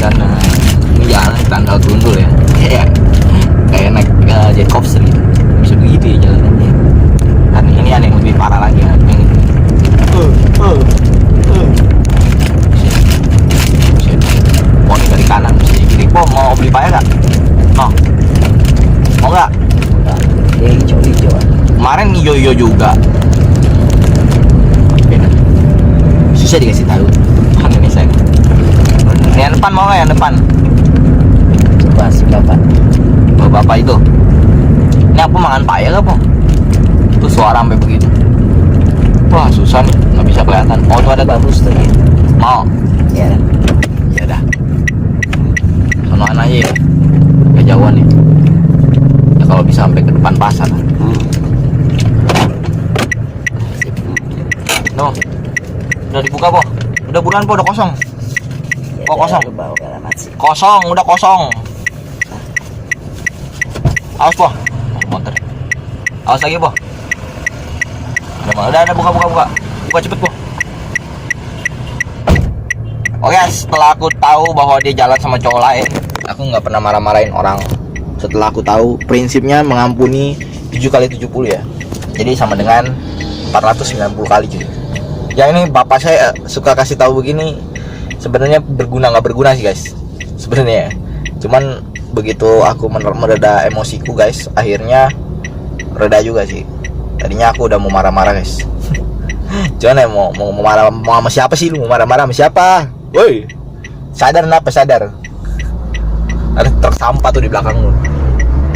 karena ini jalan tanggal gundul ya, kayak naik jet coaster gitu, bisa begitu ya jalanannya. Dan ini ada yang lebih parah lagi ya, yang mau dari kanan mesti kiri. Mau beli paya gak? No, mau nggak? Hijau-hijau. Kemarin hijau-hijau juga. Beda. Susah dikasih tahu. Kan ini saya. Ini yang depan mau nggak yang depan? Coba si bapak. Bapak itu. Ini aku makan paya gak, Po? Itu suara sampai begitu. Wah, susah nih, nggak bisa kelihatan. Oh, tuh ada Bagus tuh ya. mau. Ya. Ya dah. Sonoan aja ya. Kejauhan nih. Ya kalau bisa sampai ke depan pasar. No. Udah dibuka, Po. Udah buruan, Po, udah kosong. Ya, Oh, kosong. lu bawa ke alamat sih. Kosong, udah kosong. Awas, Po. Motor. Awas lagi, Po. Udah, buka. Buka cepet, Po. Oke, setelah aku tahu bahwa dia jalan sama cowok lain, aku nggak pernah marah-marahin orang. Setelah aku tahu prinsipnya mengampuni 7 kali 70 ya. Jadi sama dengan 490 kali cuy. Ya ini bapak saya suka kasih tahu begini, sebenarnya berguna nggak berguna sih guys. Sebenarnya. Cuman begitu aku mereda emosiku guys, akhirnya reda juga sih. Tadinya aku udah mau marah-marah guys. Cuman ya mau marah sama siapa sih lu? Mau marah-marah sama siapa? Woi, sadar kenapa sadar? Ada truk sampah tuh di belakang lu.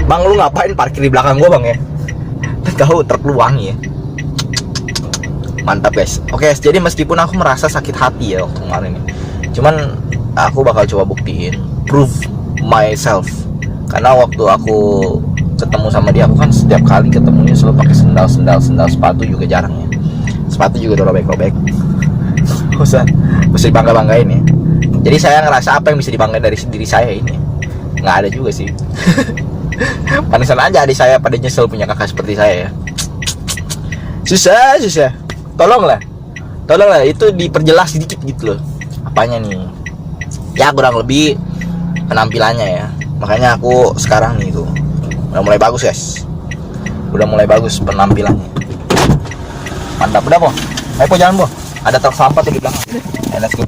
Bang, lu ngapain parkir di belakang gua, Bang ya? Tahu truk lu wangi ya. Mantap guys. Oke, jadi meskipun aku merasa sakit hati ya waktu kemarin ini, cuman aku bakal coba buktiin, prove myself. Karena waktu aku ketemu sama dia, aku kan setiap kali ketemunya selalu pakai sendal sepatu juga jarang ya. Sepatu juga udah robek-robek. Usah dibangga-banggain ya. Jadi saya ngerasa apa yang bisa dibanggain dari diri saya ini? Nggak ada juga sih. Panisan aja adik saya pada nyesel punya kakak seperti saya ya. Susah. Tolonglah itu diperjelas sedikit gitu loh. Apanya nih? Ya kurang lebih penampilannya ya. Makanya aku sekarang nih tuh udah mulai bagus guys. Udah mulai bagus penampilannya. Mantap udah, Po. Ayo, Po, jalan, Po. Ada truk sampah tuh di belakang. Let's go.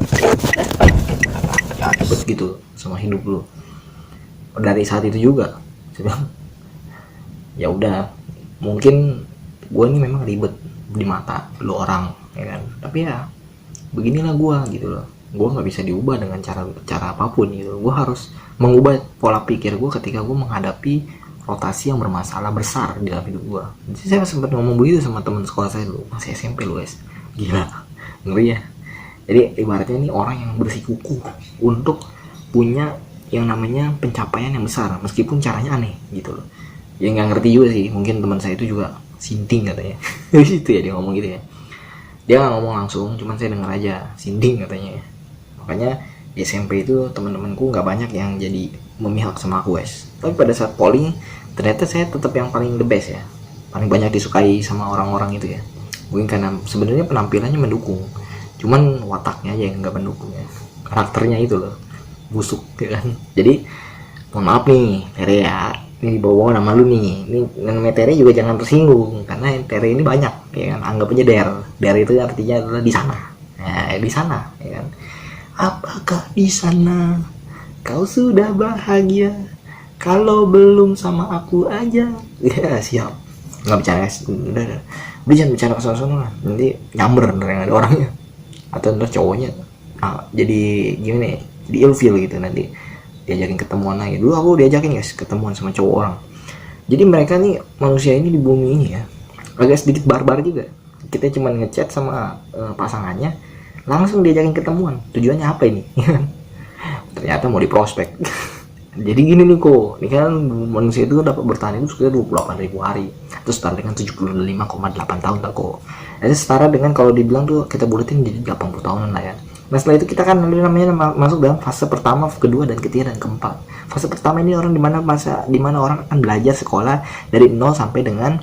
Ya, ribet gitu sama hidup lu. Dari saat itu juga saya bilang, ya udah, mungkin gue ini memang ribet di mata lu orang, ya kan? Tapi ya beginilah gue gitu loh. Gue nggak bisa diubah dengan cara apapun gitu. Gue harus mengubah pola pikir gue ketika gue menghadapi rotasi yang bermasalah besar di dalam hidup gue. Jadi saya sempat ngomong begitu sama teman sekolah saya dulu, masih SMP lu guys. Gila, ngeri ya. Jadi ibaratnya ini orang yang bersikukuh untuk punya yang namanya pencapaian yang besar, meskipun caranya aneh gitu loh. Ya nggak ngerti juga sih, mungkin teman saya itu juga sinting katanya. Itu ya dia ngomong gitu ya. Dia nggak ngomong langsung, cuman saya dengar aja sinting katanya ya. Makanya di SMP itu teman-temanku nggak banyak yang jadi memihak sama aku guys. Tapi pada saat polling ternyata saya tetap yang paling the best ya, paling banyak disukai sama orang-orang itu ya. Mungkin karena sebenarnya penampilannya mendukung, cuman wataknya aja yang nggak mendukung ya, karakternya itu loh busuk ya kan. Jadi mohon maaf nih Tere ya, ini bawa nama lu nih, ini namanya Tere juga jangan tersinggung karena Tere ini banyak ya kan, anggap aja der itu artinya adalah di sana. Nah, di sana ya kan. Apakah di sana kau sudah bahagia? Kalau belum sama aku aja. Ya siap. Nggak bercanda guys. Udah jangan bercanda kesana-sana lah. Nanti nyamber yang ada orangnya. Atau ntar cowoknya jadi gimana ya? Jadi ilfeel gitu nanti. Diajakin ketemuan lagi. Dulu aku diajakin guys ketemuan sama cowok orang. Jadi mereka nih manusia ini di bumi ini ya, agak sedikit barbar juga. Kita cuma ngechat sama pasangannya, langsung diajakin ketemuan. Tujuannya apa ini? Ternyata mau diprospek. Jadi gini nih kok, ini kan manusia itu dapat bertahan itu sekitar 28.000 hari, terus setara dengan 75,8 tahun tak kok. Jadi setara dengan kalau dibilang tuh kita buletin jadi 80 tahunan lah ya. Nah setelah itu kita kan namanya masuk dalam fase pertama, kedua, dan ketiga, dan keempat. Fase pertama ini orang dimana orang akan belajar sekolah dari 0 sampai dengan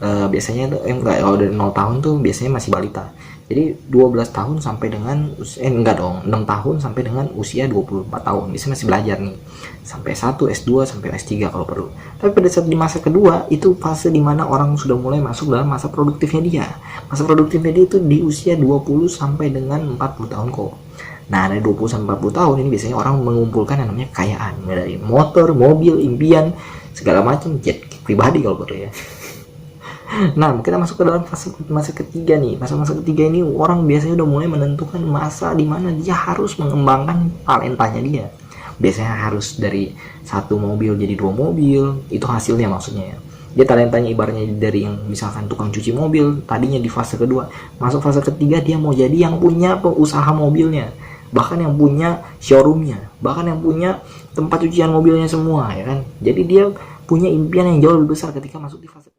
biasanya itu kalau dari 0 tahun tuh biasanya masih balita. Jadi 12 tahun sampai dengan enggak dong, 6 tahun sampai dengan usia 24 tahun. Bisa masih belajar nih. Sampai 1, S2 sampai S3 kalau perlu. Tapi pada saat di masa kedua itu fase dimana orang sudah mulai masuk dalam masa produktifnya dia. Masa produktifnya dia itu di usia 20 sampai dengan 40 tahun kok. Nah, dari 20 sampai 40 tahun ini biasanya orang mengumpulkan yang namanya kekayaan, dari motor, mobil, impian, segala macam, jet pribadi kalau perlu ya. Nah, kita masuk ke dalam masa ketiga nih. Masa ketiga ini orang biasanya udah mulai menentukan masa di mana dia harus mengembangkan talentanya dia. Biasanya harus dari satu mobil jadi 2 mobil, itu hasilnya maksudnya ya. Dia talentanya ibaratnya dari yang misalkan tukang cuci mobil, tadinya di fase kedua, masuk fase ketiga dia mau jadi yang punya usaha mobilnya, bahkan yang punya showroomnya, bahkan yang punya tempat cucian mobilnya semua, ya kan. Jadi dia punya impian yang jauh lebih besar ketika masuk di fase.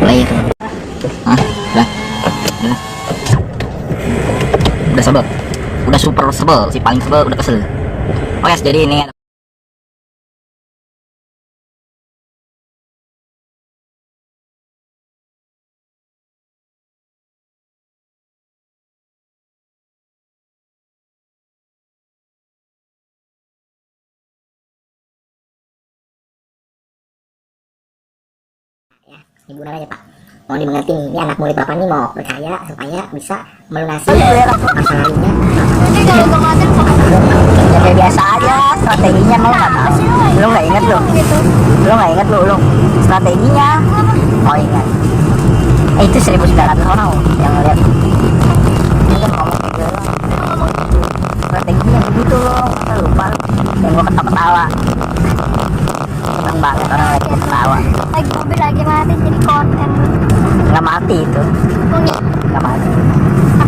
Player. Hah? Udah sebel. Udah super sebel, si paling sebel udah kesel. Oke, jadi ini hiburan aja Pak, mohon dimengerti nih, ini anak murid Bapak nih mau percaya supaya bisa melunasi masa lalunya. ya kayak biasa aja, strateginya mau nggak tahu. Lu nggak inget lu? Lu nggak inget lu strateginya? Oh ingat. Itu 1.900 orang yang ngeliat. Ini kan ngomong gitu loh. Strateginya begitu loh, masa lupa lu. Yang gua ketawa-ketawa. Seneng banget orang lagi ketawa. Lagi mobil lagi mati jadi konten. Nggak mati itu, Oh iya, nggak mati.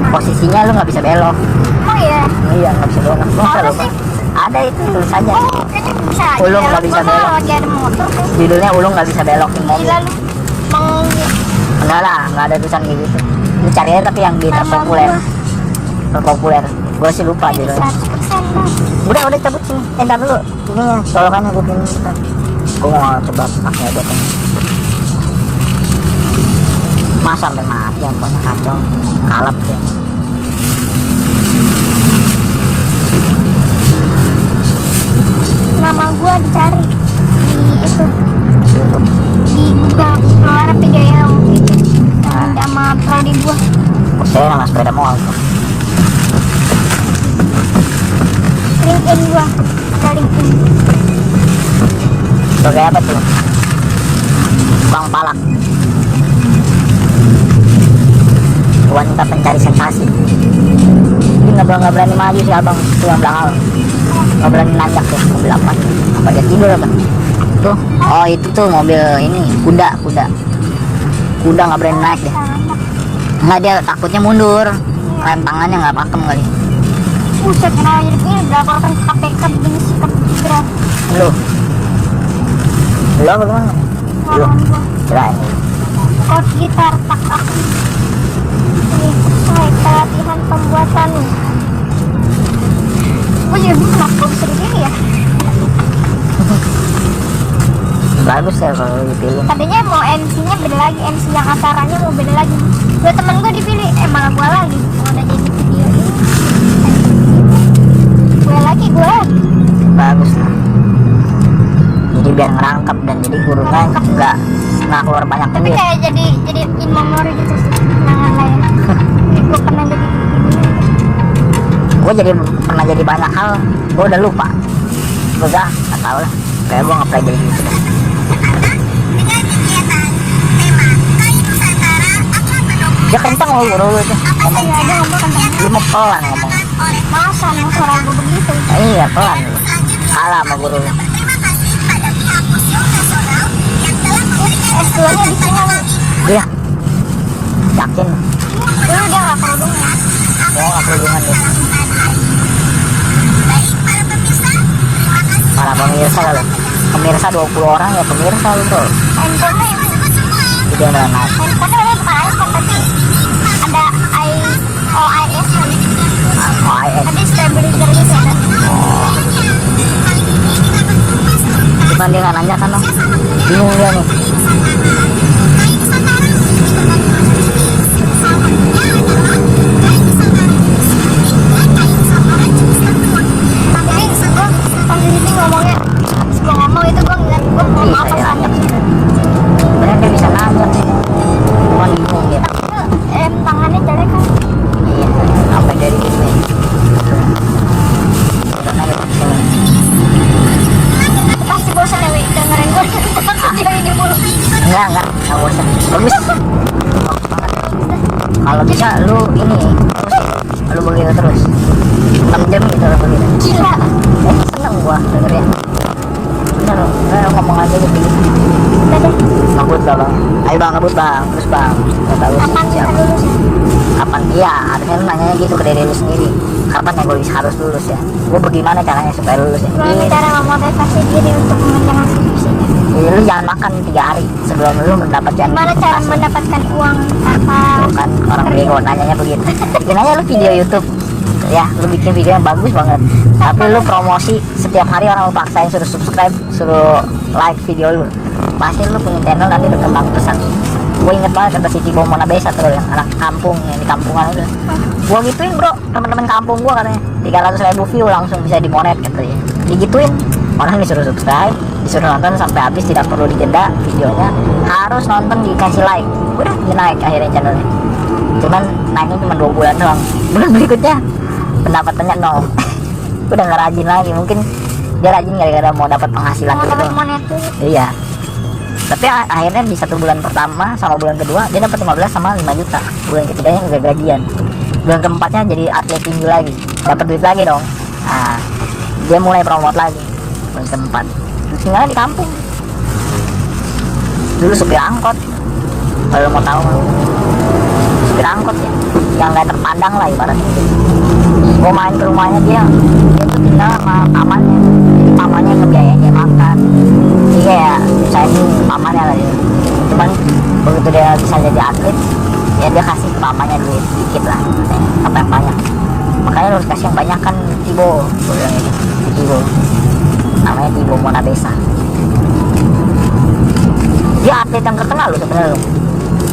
Posisinya lu nggak bisa belok. oh iya. Iya nggak bisa belok. Lu Apa belok. sih? Ada itu tulis aja. Oh kayaknya bisa aja. Ulung nggak bisa Gua belok. lagi ada motor tuh. Judulnya Ulung nggak bisa belokin mobil. Gila lu. Mau Enggak lah, nggak ada tulisan kayak gitu. Lu cari aja tapi yang di Nama terpopuler. gua. Terpopuler. Gue sih lupa judulnya. 100% Bang. Udah cabut sini. Ntar dulu. Ininya colokannya gue pindah. Gue mau coba pakai buat ini. Masa sampai mati yang punya kacau. Kalap ya. Nama gua dicari di itu di Google keluar video yang itu yang sama prodi gua. Saya nama sepeda motor. LinkedIn gua ada LinkedIn. Sebagai apa tuh? Bang Palak. Wanita pencari sensasi. Ini nggak berani maju sih abang, itu yang belakang. Nggak berani nanjak tuh mobil apa? Apa dia tidur apa? Tuh, oh itu tuh mobil ini kuda nggak berani naik deh. Nggak, dia takutnya mundur, rem tangannya nggak pakem kali. Buset, kenapa jadi begini? Dilaporkan ke KPK begini sikap berat. Lu apa gimana? Lu Lawan gua. kirain. Chord gitar tak aku. Ini selesai pelatihan pembuatan. Oh iya, kenapa bisa begini ya? Bagus ya kalau dipilih. Tadinya mau MC-nya beda lagi, MC yang acaranya mau beda lagi. Dua temen gue dipilih, malah gue lagi. Mau udah jadi video ini, gue lagi. Bagus lah. Jadi biar ngerangkap dan jadi gurunya nggak keluar banyak Tapi duit. kayak jadi in memory gitu sih, kenangan lah ya. Gue pernah jadi begini. Gue pernah jadi banyak hal, gue udah lupa. Gue nggak tahu lah. Kayak gue nggak pernah jadi gitu deh. Dia kenceng loh guru lu itu. Ngomong. Iya, dia ngomong tentang Lu mau pelan ngomong. masa yang suara gue begitu. Nah, iya pelan lu. Kalah sama guru lu. S2-nya di sini. Iya. Yakin. Dulu dia nggak kerudungnya. Mau nggak kerudungan deh. Para pemirsa lu. Pemirsa 20 orang ya pemirsa lu tuh. Handphonenya Jadi yang naik. handphonenya bukan iPhone tapi ada kan dia nggak nanya kan dong, bingung dia nih. Tapi gue pas di sini ngomongnya, sebelum ngomong itu gue ngeliat gue ngomong Bisa apa dia sih? nanya sih, sebenarnya dia bisa nanya sih, cuman bingung dia. Tangannya jelek kan? Iya, sampai dari sini. Karena dia pakai sini. Pasti bosan ya Wi dengerin gue video ini mulu. Enggak bosan. Bagus. Bagus banget. Kalau bisa lu ini terus, lu begitu terus 6 jam gitu lu begitu. Gila. Seneng gua dengerin. Bener loh, ngomong aja gitu. Udah deh. Ngebut bang, ayo bang ngebut bang, terus bang. Gak tahu sih Kapan kita siapa. lulus ya? Kapan? Iya, harusnya lu nanyanya gitu ke diri lu sendiri. Kapan ya gue harus lulus ya? Gue bagaimana caranya supaya lulus ya? Gimana cara memotivasi diri untuk mengerjakan skripsinya? Iya, lu jangan makan 3 hari sebelum lu mendapatkan Gimana cara hasil. mendapatkan uang apa? Bukan orang bego nanyanya begitu. Bikin aja lu video YouTube ya, lu bikin video yang bagus banget tapi lu promosi setiap hari, orang lu paksain suruh subscribe, suruh like video lu, pasti lu punya channel nanti berkembang pesat. Gue inget banget kata si Cibo Mona Besa tuh, yang anak kampung yang di kampungan itu, gue gituin bro, teman-teman kampung gue katanya 300.000 view langsung bisa dimonet gitu ya, digituin orang disuruh subscribe, disuruh nonton sampai habis, tidak perlu dijeda videonya, harus nonton dikasih like, udah dia naik akhirnya channelnya. Cuman naiknya cuma 2 bulan doang, bulan berikutnya pendapatannya nol. Udah nggak rajin lagi, mungkin dia rajin gara-gara mau dapat penghasilan Mau gitu dapat doang. monet tuh. Iya, tapi akhirnya di 1 bulan pertama sama bulan kedua dia dapat 15 sama 5 juta, bulan ketiganya udah gajian, bulan keempatnya jadi atlet tinju lagi, dapat duit lagi dong. Nah, dia mulai promote lagi bulan keempat, terus tinggalnya di kampung, dulu supir angkot, kalau mau tahu supir angkot ya, yang nggak terpandang lah ibaratnya. Gue main ke rumahnya dia tuh tinggal sama pamannya, jadi pamannya ngebiayain dia makan. Iya ya, saya ini pamannya lah dia. Cuman begitu dia bisa jadi atlet, ya dia kasih ke pamannya duit dikit lah, apa yang banyak. Makanya lu harus kasih yang banyak kan, Tibo, gue bilang gitu, Tibo. Namanya Tibo Mona Besa. Dia atlet yang terkenal loh sebenarnya loh.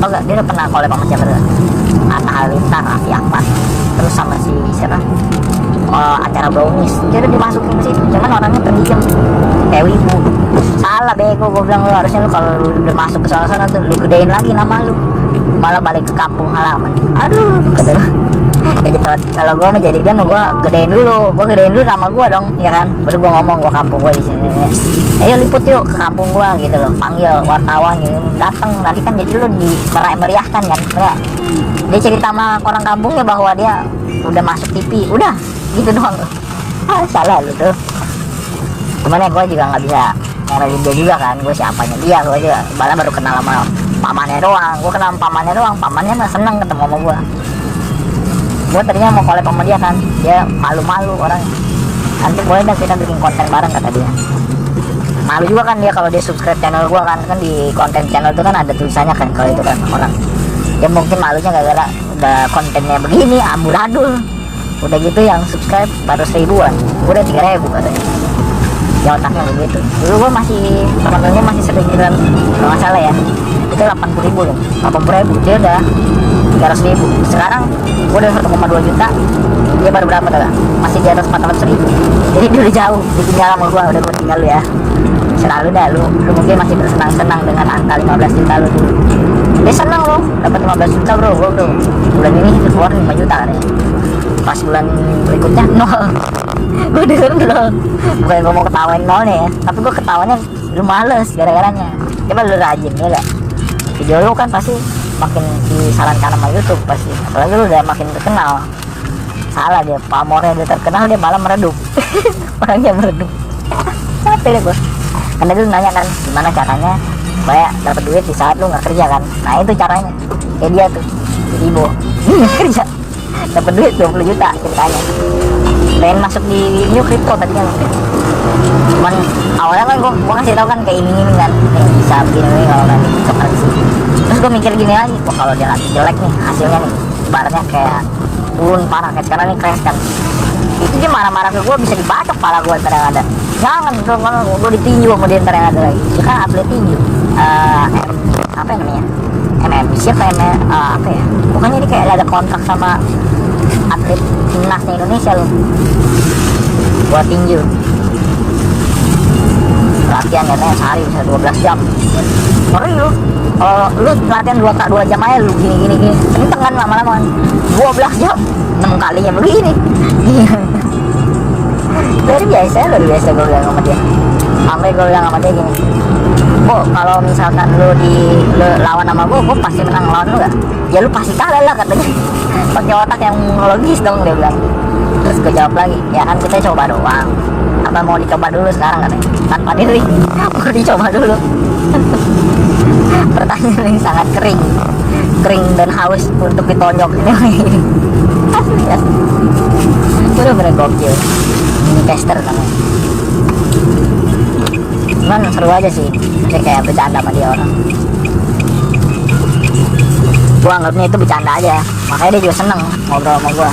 Tau gak, dia udah pernah collab sama siapa tuh? Atta Halilintar, Raffi Ahmad, terus sama si siapa? Acara Brownies, dia udah dimasukin ke situ, cuman orangnya pendiam, kayak wibu. Salah bego, gue bilang lu harusnya lu kalau lu udah masuk ke sana tuh lu gedein lagi nama lu, malah balik ke kampung halaman. Aduh, kata lu. Ya gitu, kalau gue mau jadi dia mau gue gedein dulu nama gue dong, ya kan? Baru gue ngomong gue kampung gue di sini. Ayo liput yuk ke kampung gue gitu loh, panggil wartawan gitu, datang nanti kan jadi lu di meriahkan kan, ya. Dia cerita sama orang kampungnya bahwa dia udah masuk TV, udah gitu doang. Salah lu tuh. Cuman ya gue juga nggak bisa ngerayain dia juga kan, gue siapanya dia, gue aja malah baru kenal sama pamannya doang, gue kenal sama pamannya doang, pamannya mah seneng ketemu sama gue. Gue tadinya mau collab sama dia kan, dia malu-malu orangnya, nanti boleh dah kita bikin konten bareng kata dia. Malu juga kan dia kalau dia subscribe channel gue kan di konten channel itu kan ada tulisannya kan, kalau itu kan orang ya mungkin malunya gara-gara udah kontennya begini amburadul, udah gitu yang subscribe baru 1000-an, udah 3.000 katanya. Ya otaknya begitu. Dulu gue masih, teman-temannya masih sering bilang kalau nggak salah ya, itu 80.000 loh, 80.000, dia udah 300.000. Sekarang gue udah 1,2 juta, dia baru berapa tuh? Masih di atas 400.000. Jadi dia udah jauh, ditinggal sama gue, udah gue tinggal lu ya. Selalu dah lu mungkin masih bersenang-senang dengan angka 15 juta lu dulu. Dia senang loh, dapat 15 juta bro, bulan ini keluar 5 juta kan ya. Pas bulan berikutnya nol. Gue denger nol. Bukan gue mau ketawain nol nih ya, tapi gue ketawanya lu males gara-garanya. Coba lu rajin ya gak? Video lu kan pasti makin disarankan sama YouTube pasti, apalagi lu udah makin terkenal. Salah dia, pamornya udah terkenal dia malah meredup. Orangnya meredup. Capek deh gue. Karena dulu nanya kan gimana caranya supaya dapat duit di saat lu nggak kerja kan. Nah itu caranya, kayak dia tuh Ibo nggak kerja dapat duit 20 juta ceritanya, pengen masuk di new crypto tadinya. Cuman awalnya kan gua kasih tau kan kayak ini kan, nih bisa begini kalau nanti cryptocurrency. Terus gua mikir gini lagi, wah kalau dia lagi jelek nih hasilnya nih, ibaratnya kayak turun parah kayak sekarang nih crash kan, Itu dia marah-marah ke gue, bisa dibacok pala gue ntar yang ada. Jangan dong, gue ditinju sama dia ntar yang ada lagi. Dia kan atlet tinju. Apa namanya? Siapa apa ya? Pokoknya ini kayak ada kontrak sama atlet timnasnya Indonesia loh. Buat tinju. Latihan katanya sehari bisa 12 jam. Ngeri lu. Kalau lu latihan 2 jam aja lu gini. Kenceng kan lama-lama. 12 jam. 6 kalinya begini. Luar biasa gue bilang sama dia. Sampai gue bilang sama dia gini, kok kalau misalkan lu lawan sama gue pasti menang lawan lu gak? Ya lu pasti kalah lah katanya. Pakai otak yang logis dong dia bilang. Terus gue jawab lagi, ya kan kita coba doang. Apa mau dicoba dulu sekarang katanya? Tanpa diri, mau dicoba dulu. Pertanyaan yang sangat kering dan haus untuk ditonjok ini. Asli. Bener-bener gokil. Ini tester namanya. Cuman seru aja sih, kayak bercanda sama dia orang. Gua anggapnya itu bercanda aja, makanya dia juga seneng ngobrol sama gua.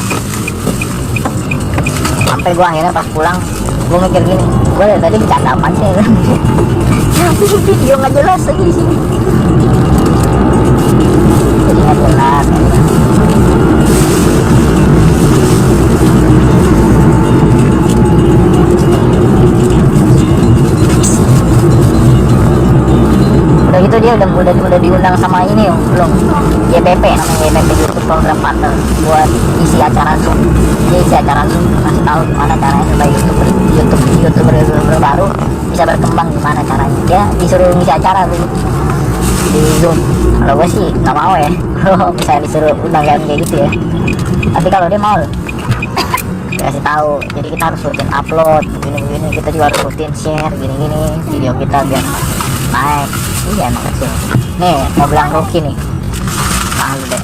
Sampai gua akhirnya pas pulang, gua mikir gini, gua dari tadi bercanda apa sih? Tapi video nggak jelas lagi di sini. Jadi nggak jelas. Udah gitu dia udah diundang sama ini belum, YPP namanya, YPP YouTube Program Partner, buat isi acara Zoom. Dia isi acara Zoom, kasih tahu gimana caranya supaya YouTuber baru bisa berkembang, gimana caranya. Dia disuruh ngisi acara tuh di Zoom. Kalau gue sih nggak mau ya, kalau misalnya disuruh undang kayak gitu ya. Tapi kalau dia mau kasih tahu, jadi kita harus rutin upload begini, kita juga harus rutin share gini video kita biar naik. Iya emang kecil. Nih mau bilang Rocky nih, malu deh.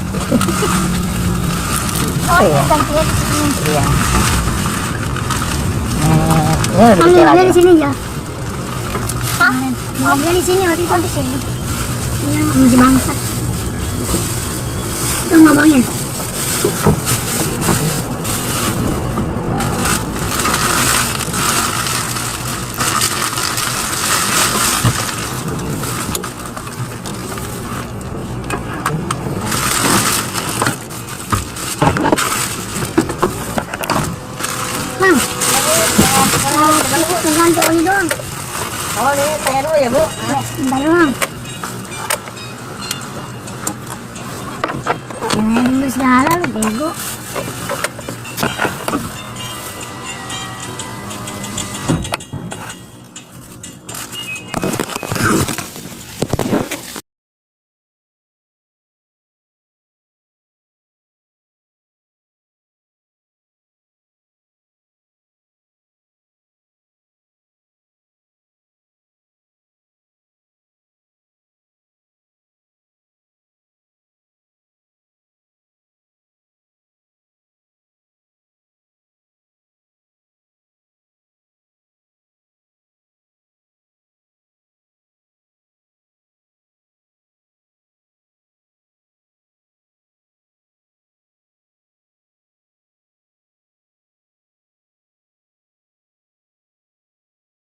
Oh iya. Iya. Ini lebih kecil aja. Di sini ya. Mobilnya di sini, waktu itu di sini. Iya, masih bangsat. Itu ngomongnya. Ganti oli doang. Oh ini tanya dulu ya bu. Bentar doang. Jangan dulu segala lu bego.